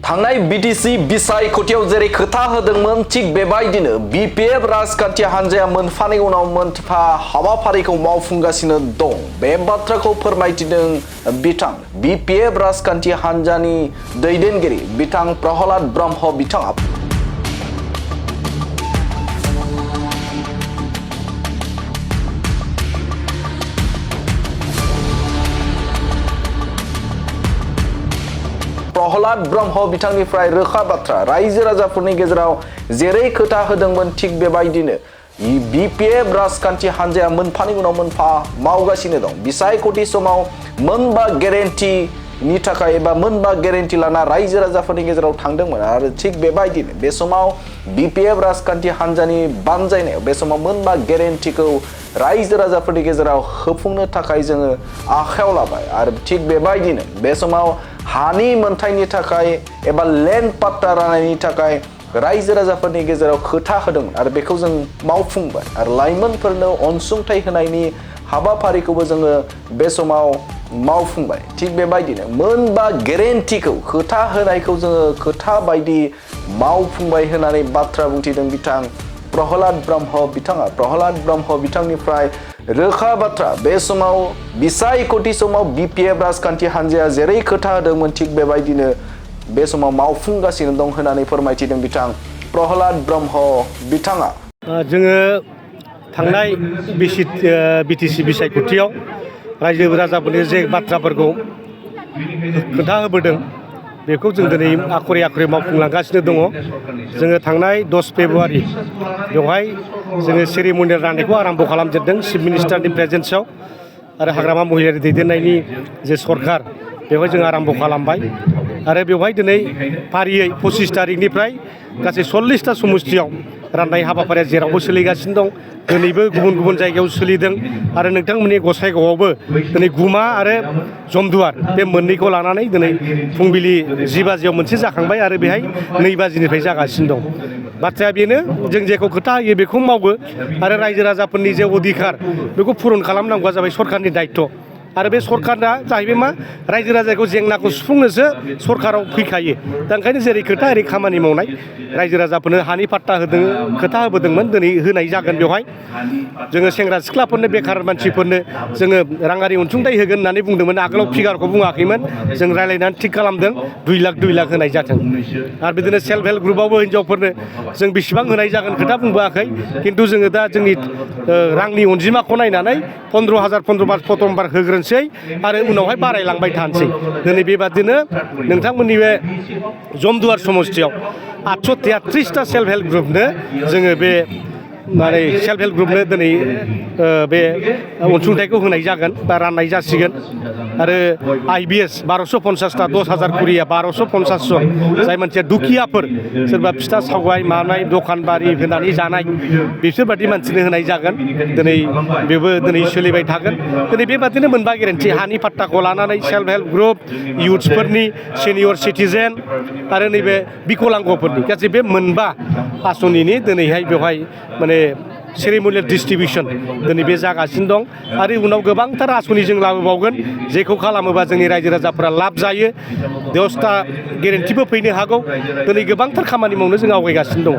थांनाय बीटीसी बिसायख'थियाव जेरै खोथा होदोंमोन थिग बेबायदिनो बीपीएफ राजखान्थि हान्जाया मोनफानि उनाव मोनफा हाबाफारिखौ मावफुंगासिनो दं। बे बाथ्राखौ फोरमायथिदों बिथां बीपीएफ राजखान्थि हान्जानि दैदेनगिरि बिथां प्रहलाद ब्रह्म बिथाङा। प्रहलाद ब्रह्म बिथांनिफ्राय रोखा बाथ्रा रायजो राजाफोरनि गेजेराव जेरै खोथा होदोंमोन थिग बेबायदिनो बीपीएफ राजखान्थि हान्जाया मोनफानि उनाव मोनफा मावगासिनो दं। बिसायख'थि समाव मोनबा गेरेन्टिनि थाखाय एबा मोनबा गेरेन्टि लाना रायजो राजाफोरनि गेजेराव थांदोंमोन आरो थिग बेबायदिनो बे समाव बीपीएफ राजखान्थि हान्जानि बानजायनायाव बे समाव मोनबा गेरेन्टिखौ रायजो राजाफोरनि गेजेराव होफुंनो थाखाय जोङो आखायाव लाबाय आरो थिग बेबायदिनो बे समाव हानि मोनथायनि थाखाय एबा लेन्ड पाट्टा राननायनि थाखाय रायजो राजाफोरनि गेजेराव खोथा होदोंमोन आरो बेखौ जों मावफुंबाय आरो लाइमोनफोरनो अनसुंथाइ होनायनि हाबाफारिखौबो जोङो बे समाव मावफुंबाय। थिग बेबायदिनो मोनबा गेरेन्टिखौ खोथा होनायखौ जोङो खोथा बायदि मावफुंबाय होननानै बाथ्रा बुंथिदों बिथां प्रहलाद ब्रह्म बिथाङा। प्रहलाद ब्रह्म बिथांनिफ्राय रोखा बाथ्रा बे समाव बिसायख'थि समाव बीपीएफ राजखान्थि हान्जाया जेरै खोथा होदोंमोन थिग बेबायदिनो बे समाव मावफुंगासिनो दं होननानै फोरमायथिदों बिथां प्रहलाद ब्रह्म बिथाङा। जोङो थांनाय बीटीसी बिसायख'थियाव रायजो राजाफोरनि जे बाथ्राफोरखौ खोथा होबोदों बेखौ जों दिनै आखरे आखरे मावफुंलांगासिनो दङ। जोङो थांनाय 10 फेब्रुवारि बेवहाय जोङो सेरिमनियेल राननायखौ आराम्भ खालामजेनदों चिफ मिनिस्टारनि प्रेजेन्सआव आरो हाग्रामा महिलारि दैदेननायनि जे सरकार बेवहाय जों आराम्भ खालामबाय आरो बेवहाय दिनै फारियै 25 तारिखनिफ्राय गासै 40टा समिस्थियाव राननाय हाबाफारिया जेरावबो सोलिगासिनो दं। दिनैबो गुबुन गुबुन जायगायाव सोलिदों आरो नोंथांमोननि गसाइगावआवबो दिनै गुमा आरो जमदुवार बे मोननैखौ लानानै दिनै फुंबिलि 10 बाजियाव मोनसे जाखांबाय आरो बेहाय 2 बाजिनिफ्राय जागासिनो दं। बाथ्राया बेनो जों जेखौ खोथा होयो बेखौ मावो आरो रायजो राजाफोरनि जे अधिकार बेखौ पुरन खालामनांगौआ जाबाय सरकारनि दायित्व आरो बे सरकारना जाहैबाय मा रायजो राजाखौ जेंनाखौ सुफुंनोसो सरकाराव फैखायो। दा ओंखायनो जेरै खोथा ओरै खामानि मावनाय रायजो राजाफोरनो हानि पाट्टा होदों खोथा होबोदोंमोन दिनै होनाय जागोन। बेवहाय जोङो सेंग्रा सिख्लाफोरनो बेखार मानसिफोरनो जोङो राङारि अनसुंथाइ होगोन होननानै बुंदोंमोन। आगोलाव फिगारखौ बुङाखैमोन जों रायज्लायनानै थिग खालामदों 2 लाख होनाय जाथों आरो बिदिनो सेल्फ हेल्प ग्रुपआवबो हिनजावफोरनो जों बेसेबां होनाय जागोन खोथा बुंबोआखै खिन्थु जोङो दा जोंनि रांनि अनजिमाखौ नायनानै 15,000 प्रथमबार होग्रोन आरो उनावहाय बारायलांबाय थानोसै। दिनै बेबादिनो नोंथांमोननि बे जमदुवार समस्थियाव 833टा सेल्फ हेल्प ग्रुपनो जोङो बे सेल्फ हेल्प ग्रुपनो दिनै बे अनसुंथाइखौ होनाय जागोन बा राननाय जासिगोन आरो IBS 1250टा 10,000 कुरिया 1250 जन जाय मानसिया दुखियाफोर सोरबा फिथा सावगाय मानाय दखान बारि होनानै जानाय बिसोरबादि मानसिनो होनाय जागोन। दिनै बेबो दिनै सोलिबाय थागोन। दिनै बेबादिनो मोनबा गेरेन्टि हानि पाट्टाखौ लानानै सेल्फ हेल्प ग्रुप इयुथ्सफोरनि सिनियर सिटिजेन आरो नैबे बिकलांगफोरनि गासै बे मोनबा आसनिनि दिनैहाय बेवहाय सेरिमनियेल डिस्ट्रिबिउसन दिनै बे जागासिनो दं आरो उनाव गोबांथार आसनि जों लाबोबावगोन जेखौ खालामोबा जोंनि रायजो राजाफोरा लाब जायो। 10टा गेरेन्टिबो फैनो हागौ। दिनै गोबांथार खामानि मावनो जों आवगायगासिनो दङ।